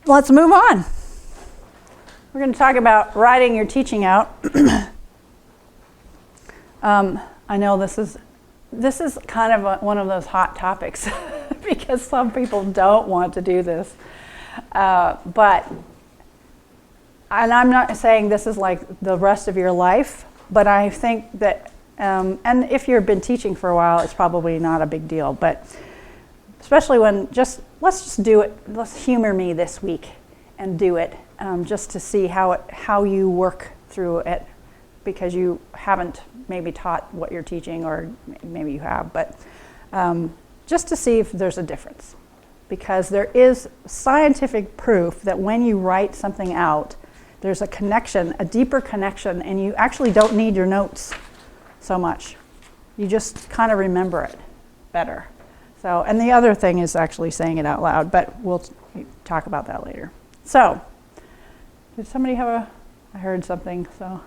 let's move on. We're going to talk about writing your teaching out. I know this is kind of one of those hot topics because some people don't want to do this. And I'm not saying this is like the rest of your life, but I think that, and if you've been teaching for a while, it's probably not a big deal. But especially when let's just do it. Let's humor me this week and do it, just to see how you work through it, because you haven't maybe taught what you're teaching, or maybe you have, but just to see if there's a difference. Because there is scientific proof that when you write something out, there's a connection, a deeper connection, and you actually don't need your notes so much. You just kind of remember it better. So, and the other thing is actually saying it out loud, but we'll talk about that later. So, did somebody have I heard something, so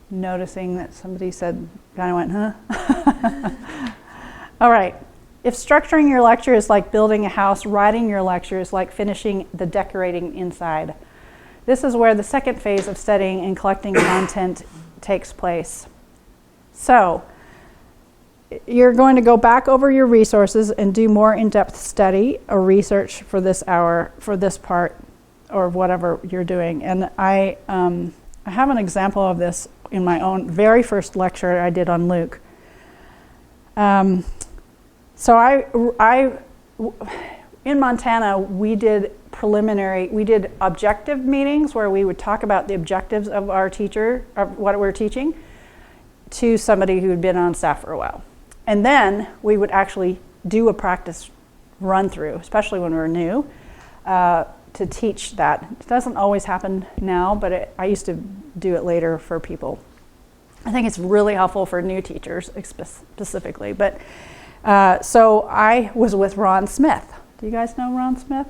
noticing that somebody said, kind of went, huh? All right. If structuring your lecture is like building a house, writing your lecture is like finishing the decorating inside. This is where the second phase of studying and collecting content takes place. So, you're going to go back over your resources and do more in-depth study or research for this hour, for this part, or whatever you're doing. And I have an example of this in my own very first lecture I did on Luke. So in Montana, we did objective meetings where we would talk about the objectives of our teacher, of what we're teaching, to somebody who had been on staff for a while. And then we would actually do a practice run through, especially when we were new, to teach that. It doesn't always happen now, but I used to do it later for people. I think it's really helpful for new teachers specifically. But so I was with Ron Smith. Do you guys know Ron Smith?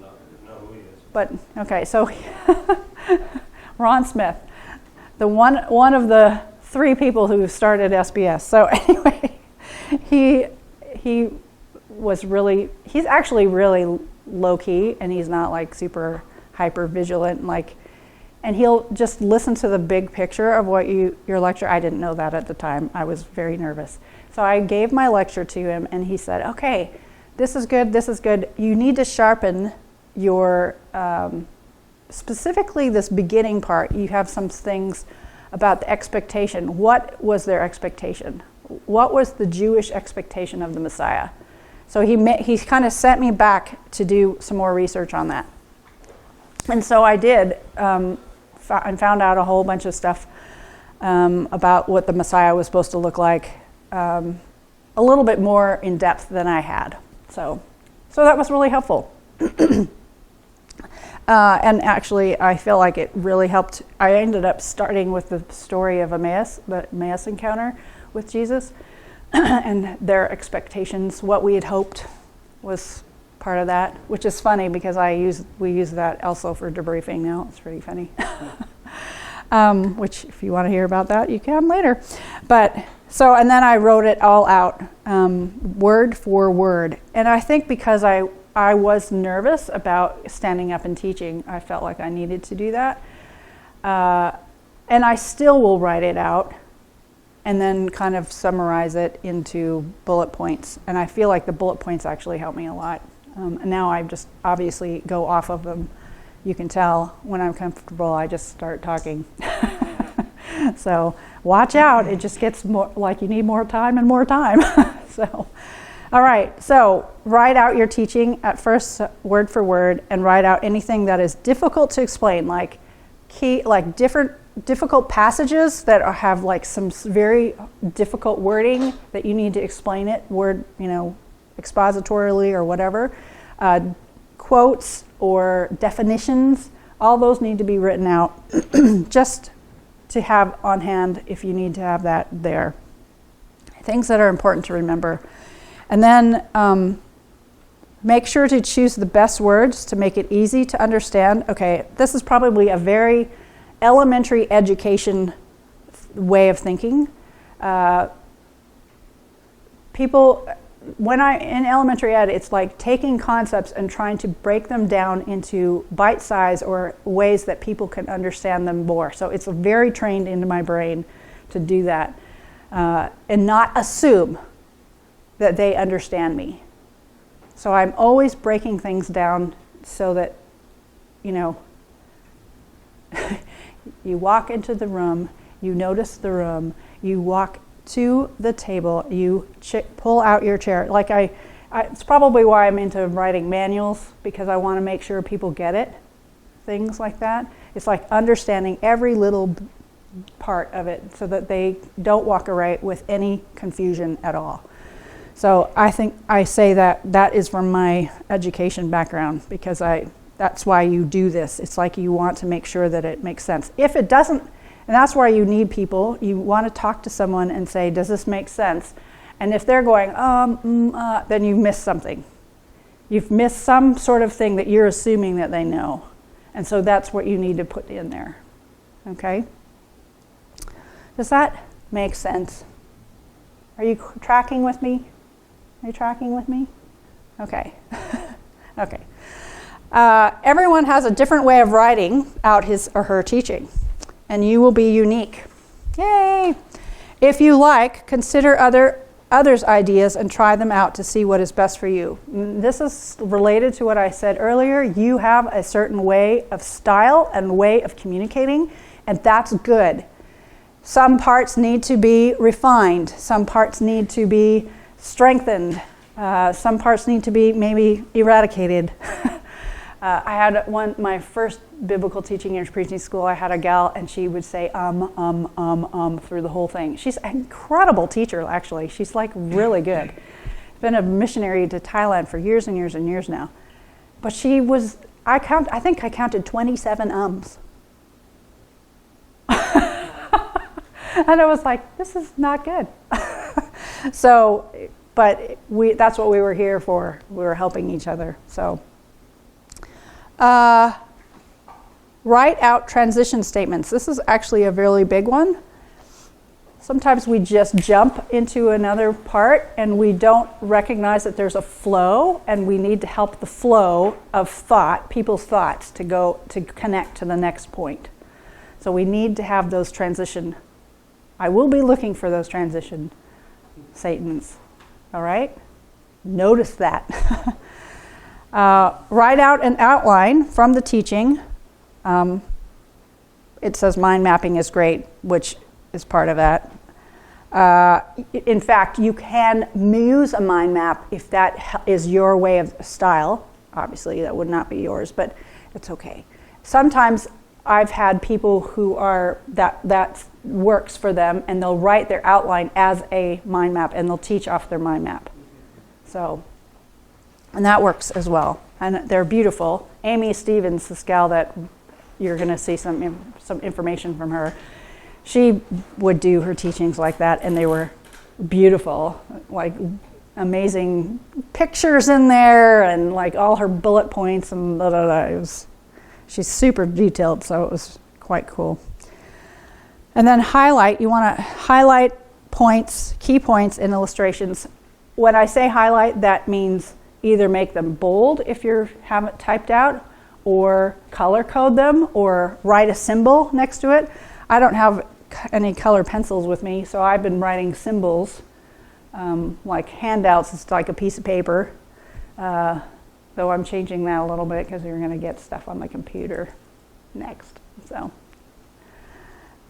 No, who he is. But okay, so Ron Smith, the one of the 3 people who started SBS. So anyway, he was really, he's actually really low key, and he's not like super hyper vigilant, like, and he'll just listen to the big picture of what your lecture. I didn't know that at the time. I was very nervous. So I gave my lecture to him, and he said, okay, this is good, this is good. You need to sharpen your, specifically this beginning part. You have some things about the expectation. What was their expectation? What was the Jewish expectation of the Messiah? So he kind of sent me back to do some more research on that. And so I did, and found out a whole bunch of stuff about what the Messiah was supposed to look like, a little bit more in depth than I had. So that was really helpful. And actually, I feel like it really helped. I ended up starting with the story of Emmaus, the Emmaus encounter with Jesus, and their expectations. What we had hoped was part of that, which is funny because we use that also for debriefing now. It's pretty funny. Which, if you want to hear about that, you can later. But so, and then I wrote it all out, word for word. And I think because I was nervous about standing up and teaching, I felt like I needed to do that. And I still will write it out and then kind of summarize it into bullet points. And I feel like the bullet points actually help me a lot. And now I just obviously go off of them. You can tell when I'm comfortable, I just start talking. So watch out, it just gets more like you need more time and more time. So, all right, so write out your teaching at first word for word, and write out anything that is difficult to explain, like difficult passages that have like some very difficult wording that you need to explain it, expositorily or whatever. Quotes or definitions, all those need to be written out just to have on hand if you need to have that there. Things that are important to remember. And then make sure to choose the best words to make it easy to understand. Okay, this is probably a very elementary education way of thinking. People when in elementary ed, it's like taking concepts and trying to break them down into bite size or ways that people can understand them more. So it's very trained into my brain to do that and not assume that they understand me. So I'm always breaking things down so that, you walk into the room, you notice the room, you walk to the table, you pull out your chair. Like it's probably why I'm into writing manuals, because I want to make sure people get it. Things like that. It's like understanding every little part of it so that they don't walk away with any confusion at all. So I think I say that is from my education background, because that's why you do this. It's like you want to make sure that it makes sense. If it doesn't, and that's why you need people. You want to talk to someone and say, does this make sense? And if they're going, then you missed something. You've missed some sort of thing that you're assuming that they know. And so that's what you need to put in there. Okay? Does that make sense? Are you tracking with me? Are you tracking with me? Okay. Okay. Everyone has a different way of writing out his or her teaching, and you will be unique. Yay! If you like, consider others' ideas and try them out to see what is best for you. This is related to what I said earlier. You have a certain way of style and way of communicating, and that's good. Some parts need to be refined. Some parts need to be strengthened. Some parts need to be maybe eradicated. I had my first biblical teaching in preaching school, I had a gal, and she would say through the whole thing. She's an incredible teacher, actually. She's like really good. Been a missionary to Thailand for years and years and years now. But she was, I think I counted 27 ums. And I was like, this is not good. So, but that's what we were here for. We were helping each other, so. Write out transition statements. This is actually a really big one. Sometimes we just jump into another part and we don't recognize that there's a flow, and we need to help the flow of thought, people's thoughts, to connect to the next point. So we need to have those transition. I will be looking for those transition statements. All right? Notice that. Write out an outline from the teaching. It says mind mapping is great, which is part of that. In fact, you can use a mind map if that is your way of style. Obviously, that would not be yours, but it's okay. Sometimes I've had people who are, that works for them, and they'll write their outline as a mind map, and they'll teach off their mind map. So, and that works as well. And they're beautiful. Amy Stevens, this gal that you're going to see some information from her, she would do her teachings like that, and they were beautiful, like amazing pictures in there, and like all her bullet points and blah, blah, blah. She's super detailed, so it was quite cool. And then highlight, you want to highlight points, key points in illustrations. When I say highlight, that means either make them bold if you have it typed out, or color code them, or write a symbol next to it. I don't have any color pencils with me, so I've been writing symbols, like handouts. It's like a piece of paper, though I'm changing that a little bit because we're going to get stuff on the computer next. So,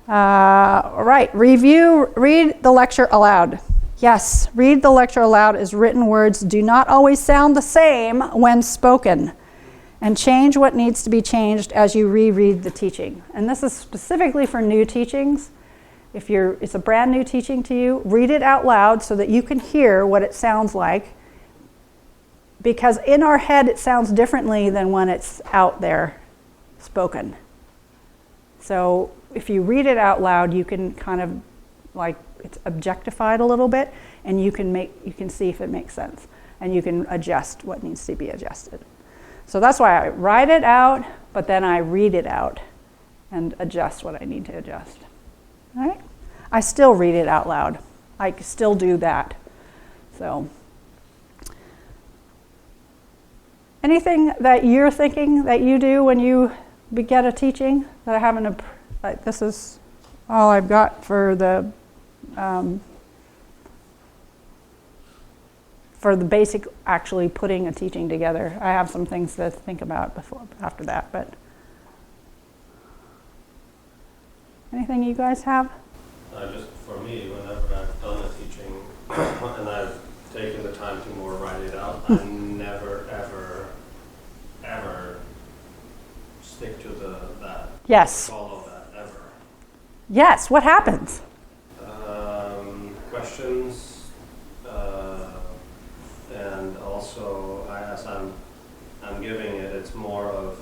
all right, read the lecture aloud. Yes, read the lecture aloud as written words do not always sound the same when spoken. And change what needs to be changed as you reread the teaching. And this is specifically for new teachings. If it's a brand new teaching to you, read it out loud so that you can hear what it sounds like. Because in our head it sounds differently than when it's out there spoken. So if you read it out loud, you can kind of like it's objectified a little bit, and you can see if it makes sense, and you can adjust what needs to be adjusted. So that's why I write it out, but then I read it out and adjust what I need to adjust. All right? I still read it out loud. I still do that. So, Anything that you're thinking that you do when you get a teaching that I haven't, like, this is all I've got for the basic actually putting a teaching together. I have some things to think about after that, but anything you guys have? Just for me, whenever I've done a teaching and I've taken the time to more write it out, I never, ever, ever stick to that. Yes. Follow that, ever. Yes, what happens? Questions, and also as I'm giving it, it's more of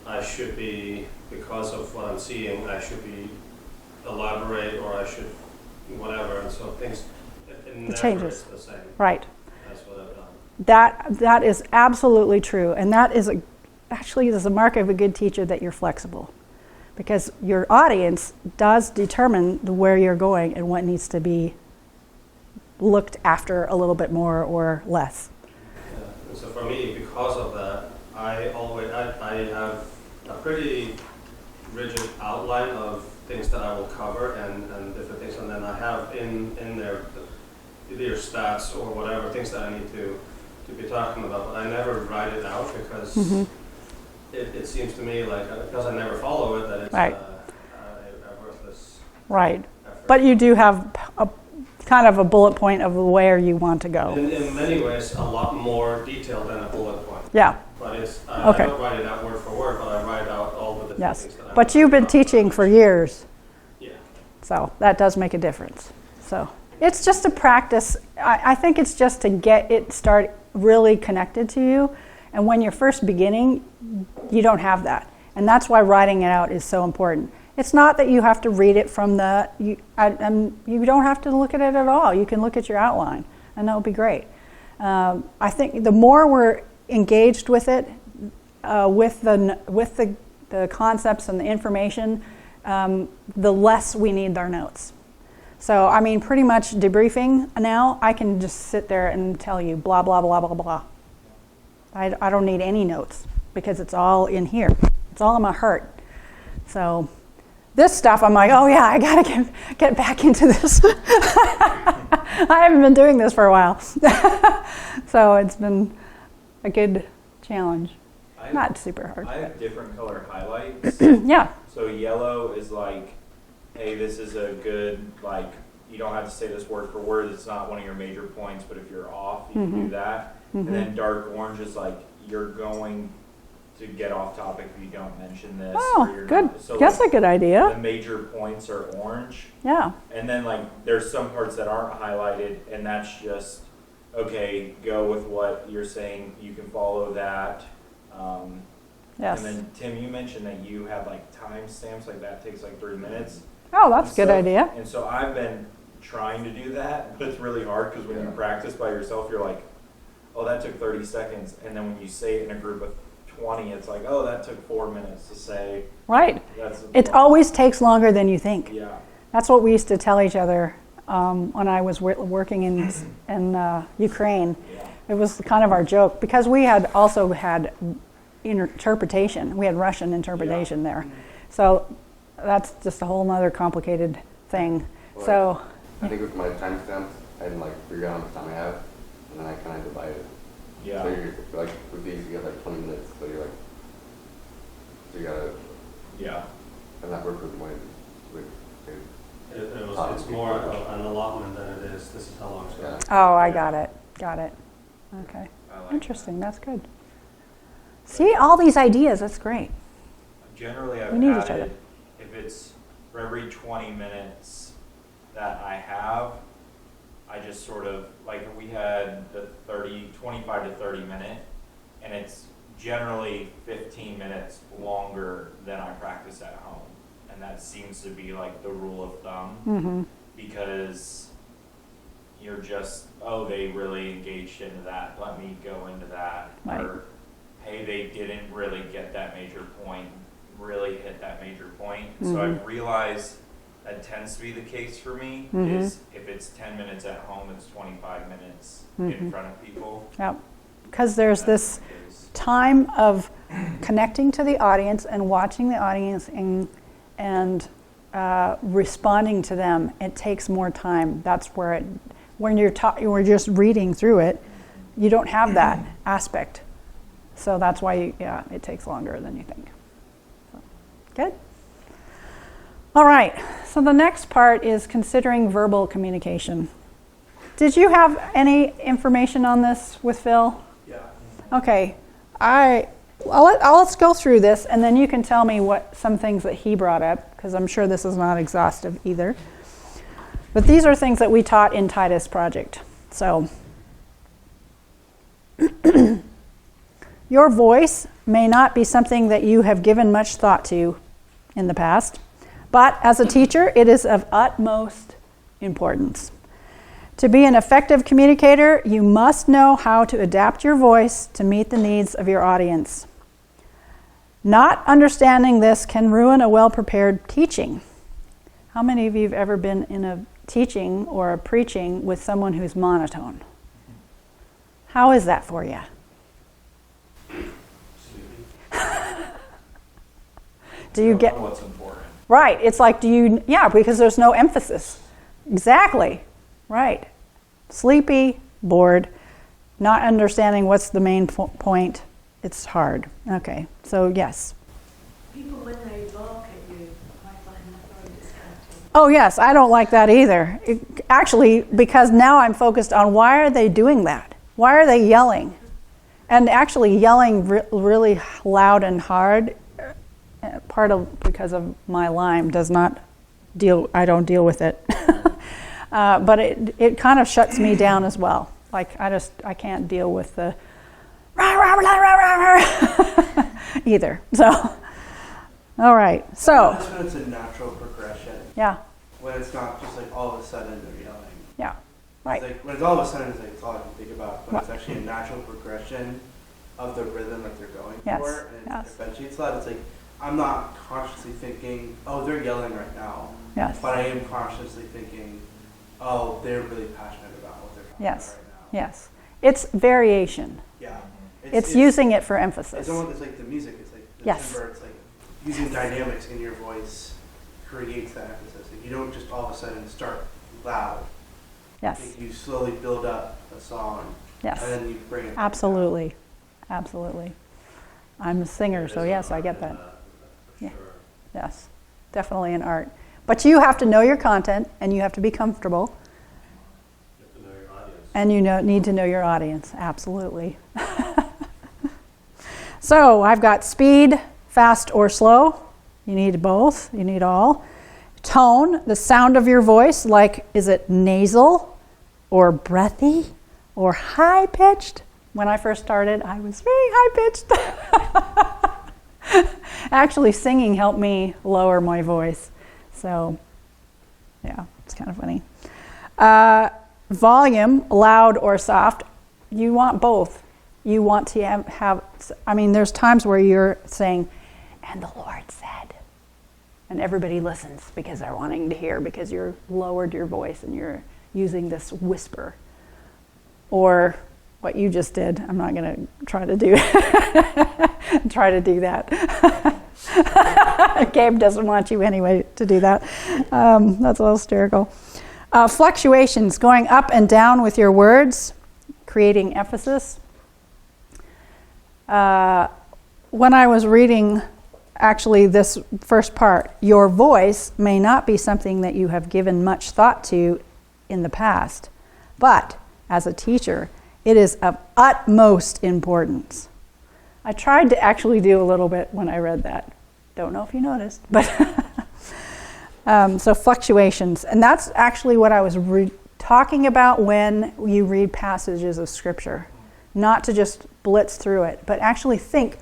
I should be, because of what I'm seeing, I should be elaborate, or I should whatever, and so things it never changes. is the same. Right. That's what I've done. That is absolutely true, and that is actually is a mark of a good teacher, that you're flexible, because your audience does determine where you're going and what needs to be looked after a little bit more or less. Yeah. And so for me, because of that, I have a pretty rigid outline of things that I will cover and different things, and then I have in there either stats or whatever things that I need to be talking about, but I never write it out because it seems to me like, because I never follow it, that it's Right. a worthless Right. effort. But you do have a kind of a bullet point of where you want to go. In many ways, a lot more detailed than a bullet point. Yeah. But it's Okay. I don't write it out word for word, but I write out all the different Yes. things that I But you've been teaching for years, Yeah. so that does make a difference. So it's just a practice. I think it's just to get it start really connected to you. And when you're first beginning, you don't have that. And that's why writing it out is so important. It's not that you have to read it from you don't have to look at it at all. You can look at your outline, and that'll be great. I think the more we're engaged with it, with the concepts and the information, the less we need our notes. So, I mean, pretty much debriefing now, I can just sit there and tell you blah, blah, blah, blah, blah. I don't need any notes because it's all in here. It's all in my heart. So this stuff, I'm like, oh yeah, I gotta get back into this. I haven't been doing this for a while. So it's been a good challenge. Not super hard. I have different color highlights. Yeah. So yellow is like, hey, this is a good, like, you don't have to say this word for word. It's not one of your major points, but if you're off, you can do that. And then dark orange is like, you're going to get off topic if you don't mention this. Oh, or you're good. not. So That's like, a good idea. the major points are orange. Yeah. And then like, there's some parts that aren't highlighted, and that's just, okay, go with what you're saying. You can follow that. Yes. And then Tim, you mentioned that you had like timestamps, like that takes like 3 minutes. Oh, that's a good So- idea. And so I've been trying to do that, but it's really hard because when you practice by yourself, you're like, oh, that took 30 seconds. And then when you say it in a group of 20, it's like, oh, that took 4 minutes to say. Right. That's It always takes longer than you think. Yeah. That's what we used to tell each other when I was working in Ukraine. Yeah. It was kind of our joke because we had also had interpretation. We had Russian interpretation there. So that's just a whole nother complicated thing. Well, So I think with my timestamps, I can like figure out how much time I have, and then I kind of divide it. Yeah. So you're like with these, you have like 20 minutes, so you're like, so you gotta, Yeah. and that works with my, with, It's more of an allotment than it is, this is how long it's going. yeah. I got it. Okay. I like Interesting. That's good. See, all these ideas. That's great. Generally, I've We need each added, other. if it's for every 20 minutes that I have, I just sort of, like we had the 25 to 30 minute, and it's generally 15 minutes longer than I practice at home. And that seems to be like the rule of thumb, Mm-hmm. because you're just, oh, they really engaged into that, let me go into that. Right. Or, hey, they didn't really get that major point, really hit that major point. So I've realized that tends to be the case for me, is if it's 10 minutes at home, it's 25 minutes in front of people. Yep. Because there's That's this the case. time of connecting to the audience and watching the audience and responding to them. It takes more time. That's where when you're just reading through it, you don't have that aspect. So that's why, it takes longer than you think. So, good. All right. So the next part is considering verbal communication. Did you have any information on this with Phil? Yeah. Okay. Let's go through this, and then you can tell me what some things that he brought up, because I'm sure this is not exhaustive either. But these are things that we taught in Titus Project. So, your voice may not be something that you have given much thought to in the past, but as a teacher, it is of utmost importance. To be an effective communicator, you must know how to adapt your voice to meet the needs of your audience. Not understanding this can ruin a well-prepared teaching. How many of you have ever been in a teaching or a preaching with someone who's monotone? How is that for you? Do you get what's important? right? It's like, because there's no emphasis. Exactly. Right. Sleepy, bored, not understanding what's the main point. It's hard. Okay. So, yes. People, when they bark at you, I find that very distracting. Oh, yes. I don't like that either. Actually, because now I'm focused on why are they doing that? Why are they yelling? And actually yelling really loud and hard, because of my Lyme, I don't deal with it. But it kind of shuts me down as well. Like I can't deal with the rah, rah, rah, rah, rah, rah, either. So, all right. So, That's when it's a natural progression. yeah, When it's not just like all of a sudden they're yelling. yeah, right. It's like when it's all of a sudden, it's all I can think about. But it's actually a natural progression of the rhythm that they're going Yes, for. And yes. eventually it's that. It's like I'm not consciously thinking, oh, they're yelling right now. Yes, But I am consciously thinking, oh, they're really passionate about what they're talking yes, about right now. yes. It's variation. Yeah. It's using it for It's emphasis. almost it's like the music. It's like the Yes. timbre. It's like using dynamics in your voice creates that emphasis. Like you don't just all of a sudden start loud. Yes, Like you slowly build up a song, yes. and then you bring it. back Absolutely. Absolutely. I'm a singer, so yes, I get that. For Yeah. sure. Yes, definitely an art. But you have to know your content, and you have to be comfortable, You have to know your audience. and you need to know your audience. Absolutely. So I've got speed, fast or slow. You need both. You need all. Tone, the sound of your voice, like is it nasal or breathy or high-pitched? When I first started, I was very high-pitched. Actually, singing helped me lower my voice. So, yeah, it's kind of funny. Volume, loud or soft, you want both. You want to have, there's times where you're saying, and the Lord said, and everybody listens because they're wanting to hear, because you're lowered your voice and you're using this whisper. Or what you just did. I'm not going to try to do that. Gabe doesn't want you anyway to do that. That's a little hysterical. Fluctuations, going up and down with your words, creating emphasis. When I was reading actually this first part, your voice may not be something that you have given much thought to in the past, but as a teacher, it is of utmost importance. I tried to actually do a little bit when I read that. Don't know if you noticed, but so fluctuations. And that's actually what I was talking about when you read passages of Scripture. Not to just blitz through it, but actually think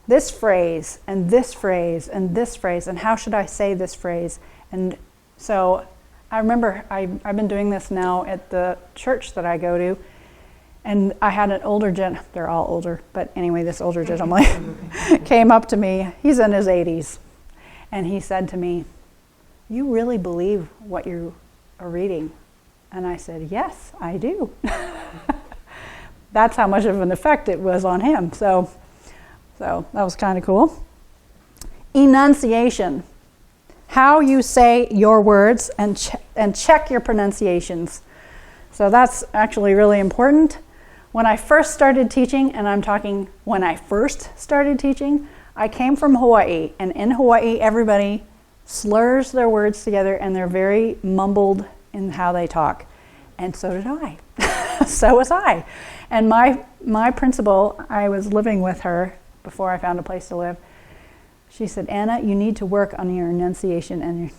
this phrase and this phrase and this phrase, and how should I say this phrase? And so I remember I've been doing this now at the church that I go to, and I had an older they're all older, but anyway, this older gentleman came up to me. He's in his 80s, and he said to me, "You really believe what you are reading?" And I said, "Yes, I do." That's how much of an effect it was on him. So So that was kind of cool. Enunciation. How you say your words and check your pronunciations. So that's actually really important. When I first started teaching, and I'm talking when I first started teaching, I came from Hawaii, and in Hawaii everybody slurs their words together and they're very mumbled in how they talk. And so did I. So was I. And my principal, I was living with her before I found a place to live. She said, Anna, you need to work on your enunciation.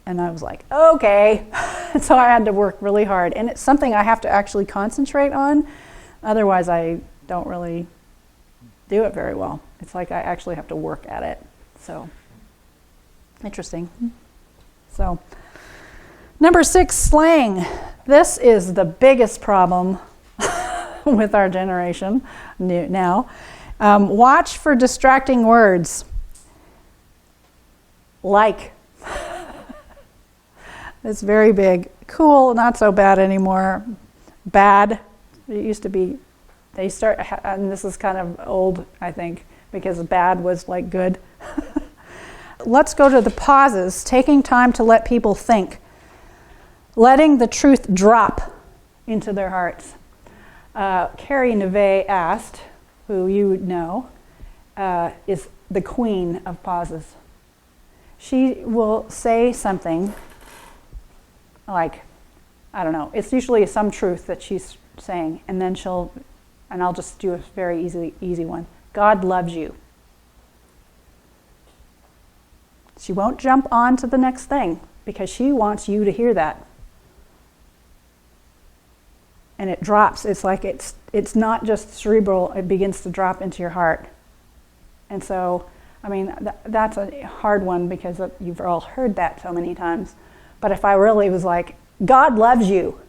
And I was like, okay. So I had to work really hard. And it's something I have to actually concentrate on. Otherwise, I don't really do it very well. It's like I actually have to work at it. So, interesting. So, number 6, slang. This is the biggest problem with our generation now. Watch for distracting words. Like. It's very big. Cool, not so bad anymore. Bad. It used to be, and this is kind of old, I think, because bad was like good. Let's go to the pauses. Taking time to let people think. Letting the truth drop into their hearts. Carrie Neve asked, who you know, is the queen of pauses. She will say something like, I don't know, it's usually some truth that she's saying, and then I'll just do a very easy one. God loves you. She won't jump on to the next thing because she wants you to hear that. And it drops. It's like it's not just cerebral, it begins to drop into your heart. And so, I mean, that's a hard one because you've all heard that so many times. But if I really was like, God loves you,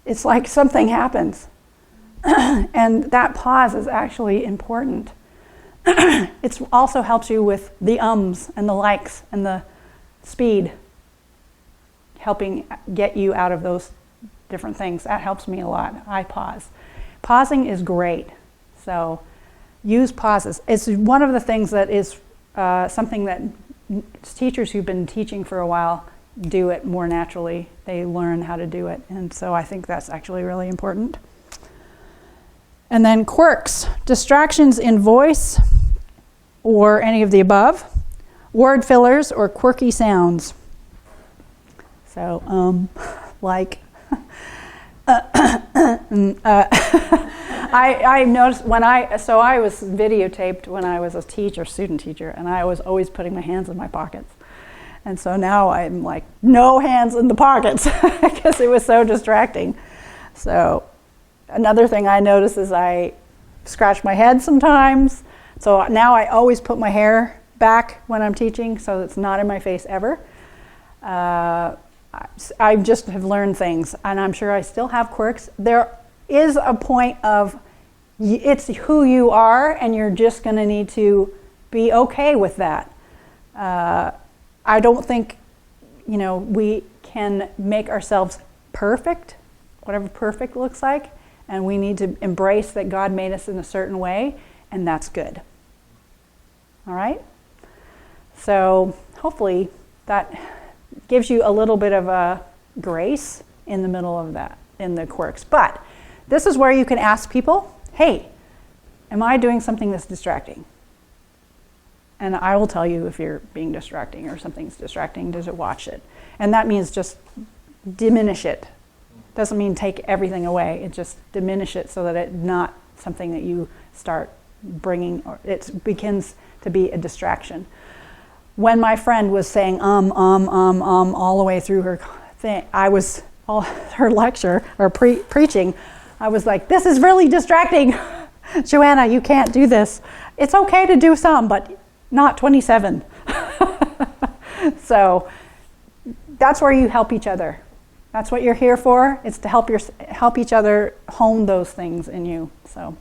it's like something happens. And that pause is actually important. It also helps you with the ums and the likes and the speed, helping get you out of those different things. That helps me a lot. I pause. Pausing is great. So use pauses. It's one of the things that is something that teachers who've been teaching for a while do it more naturally. They learn how to do it. And so I think that's actually really important. And then quirks, distractions in voice or any of the above, word fillers or quirky sounds. So, like, I noticed I was videotaped when I was a student teacher, and I was always putting my hands in my pockets. And so now I'm like, no hands in the pockets, because it was so distracting. So another thing I notice is I scratch my head sometimes. So now I always put my hair back when I'm teaching, so it's not in my face ever. I just have learned things, and I'm sure I still have quirks. There is a point of it's who you are, and you're just going to need to be okay with that. I don't think, we can make ourselves perfect, whatever perfect looks like, and we need to embrace that God made us in a certain way, and that's good. All right? So hopefully that gives you a little bit of a grace in the middle of that, in the quirks. But this is where you can ask people, hey, am I doing something that's distracting? And I will tell you if you're being distracting or something's distracting, to watch it. And that means just diminish it. Doesn't mean take everything away. It just diminish it so that it's not something that you start bringing, or it begins to be a distraction. When my friend was saying all the way through her thing, her lecture or preaching, I was like, this is really distracting. Joanna, you can't do this. It's okay to do some, but not 27. So that's where you help each other. That's what you're here for. It's to help each other hone those things in you. So.